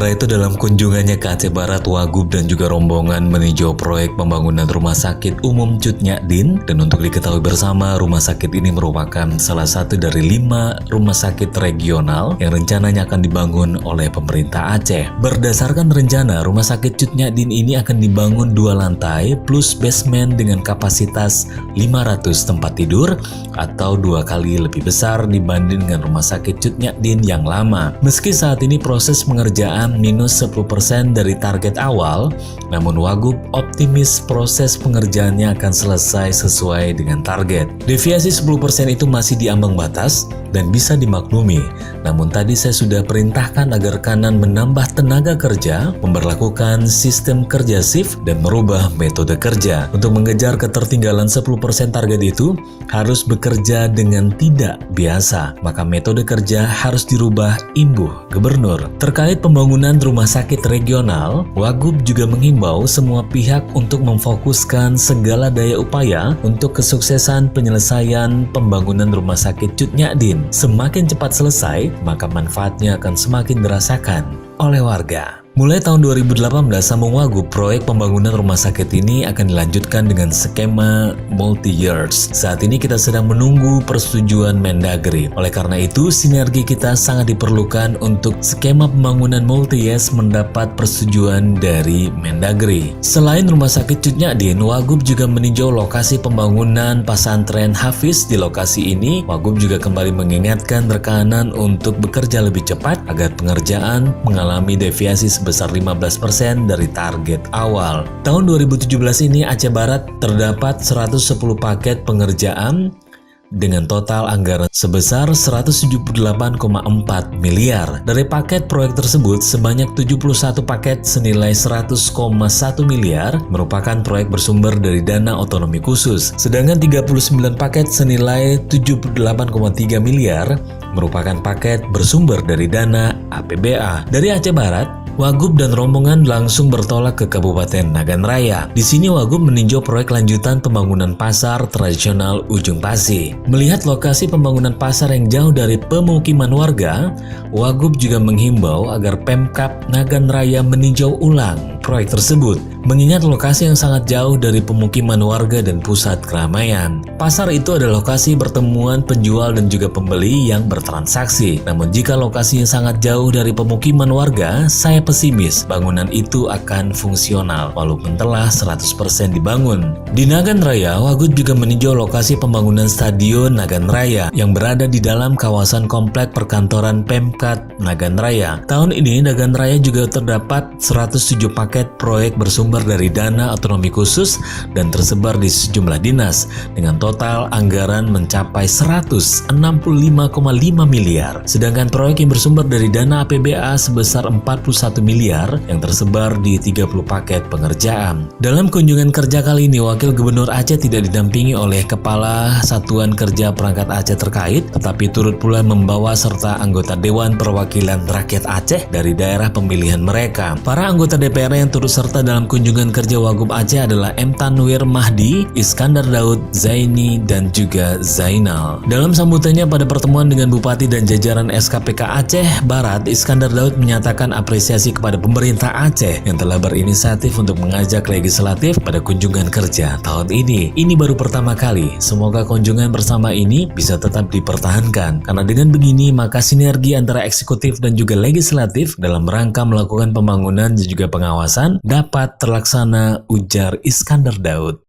Sementara itu dalam kunjungannya ke Aceh Barat, Wagub dan juga rombongan meninjau proyek pembangunan Rumah Sakit Umum Cut Nyak Dien. Dan untuk diketahui bersama, rumah sakit ini merupakan salah satu dari 5 rumah sakit regional yang rencananya akan dibangun oleh pemerintah Aceh. Berdasarkan rencana, Rumah Sakit Cut Nyak Dien ini akan dibangun 2 lantai plus basement dengan kapasitas 500 tempat tidur atau 2 kali lebih besar dibanding dengan Rumah Sakit Cut Nyak Dien yang lama. Meski saat ini proses pengerjaan minus 10% dari target awal, namun Wagub optimis proses pengerjaannya akan selesai sesuai dengan target. Deviasi 10% itu masih di ambang batas dan bisa dimaklumi. Namun tadi saya sudah perintahkan agar Kanan menambah tenaga kerja, memberlakukan sistem kerja shift dan merubah metode kerja. Untuk mengejar ketertinggalan 10% target itu harus bekerja dengan tidak biasa, maka metode kerja harus dirubah, imbuh Gubernur. Terkait pembangunan rumah sakit regional, Wagub juga menghimbau semua pihak untuk memfokuskan segala daya upaya untuk kesuksesan penyelesaian pembangunan rumah sakit Cut Nyak Dien. Semakin cepat selesai, maka manfaatnya akan semakin dirasakan oleh warga. Mulai tahun 2018, sambung Wagub, proyek pembangunan rumah sakit ini akan dilanjutkan dengan skema multi-years. Saat ini kita sedang menunggu persetujuan Mendagri. Oleh karena itu, sinergi kita sangat diperlukan untuk skema pembangunan multi-years mendapat persetujuan dari Mendagri. Selain rumah sakit Cut Nyak Dien, Wagub juga meninjau lokasi pembangunan pesantren Hafiz. Di lokasi ini, Wagub juga kembali mengingatkan rekanan untuk bekerja lebih cepat agar pengerjaan mengalami deviasi sebesar 15% dari target awal. Tahun 2017 ini Aceh Barat terdapat 110 paket pengerjaan dengan total anggaran sebesar 178,4 miliar. Dari paket proyek tersebut, sebanyak 71 paket senilai 100,1 miliar merupakan proyek bersumber dari dana otonomi khusus. Sedangkan 39 paket senilai 78,3 miliar merupakan paket bersumber dari dana APBA. Dari Aceh Barat, Wagub dan rombongan langsung bertolak ke Kabupaten Nagan Raya. Di sini Wagub meninjau proyek lanjutan pembangunan pasar tradisional Ujung Pasi. Melihat lokasi pembangunan pasar yang jauh dari pemukiman warga, Wagub juga menghimbau agar Pemkab Nagan Raya meninjau ulang proyek tersebut, mengingat lokasi yang sangat jauh dari pemukiman warga dan pusat keramaian. Pasar itu adalah lokasi pertemuan penjual dan juga pembeli yang bertransaksi. Namun jika lokasinya sangat jauh dari pemukiman warga, saya pesimis bangunan itu akan fungsional walaupun telah 100% dibangun. Di Nagan Raya, Wagub juga meninjau lokasi pembangunan Stadion Nagan Raya yang berada di dalam kawasan komplek perkantoran Pemkab Nagan Raya. Tahun ini Nagan Raya juga terdapat 107 paket proyek bersumber dari dana otonomi khusus dan tersebar di sejumlah dinas dengan total anggaran mencapai 165,5 miliar. Sedangkan proyek yang bersumber dari dana APBA sebesar 41 miliar yang tersebar di 30 paket pengerjaan. Dalam kunjungan kerja kali ini, Wakil Gubernur Aceh tidak didampingi oleh Kepala Satuan Kerja Perangkat Aceh terkait, tetapi turut pula membawa serta anggota Dewan Perwakilan Rakyat Aceh dari daerah pemilihan mereka. Para anggota DPR yang turut serta dalam kunjungan kerja Wagub Aceh adalah M. Tanwir Mahdi, Iskandar Daud, Zaini, dan juga Zainal. Dalam sambutannya pada pertemuan dengan Bupati dan jajaran SKPK Aceh Barat, Iskandar Daud menyatakan apresiasi kepada pemerintah Aceh yang telah berinisiatif untuk mengajak legislatif pada kunjungan kerja tahun ini. Ini baru pertama kali. Semoga kunjungan bersama ini bisa tetap dipertahankan, karena dengan begini maka sinergi antara eksekutif dan juga legislatif dalam rangka melakukan pembangunan dan juga pengawasan dapat terlaksana, ujar Iskandar Daud.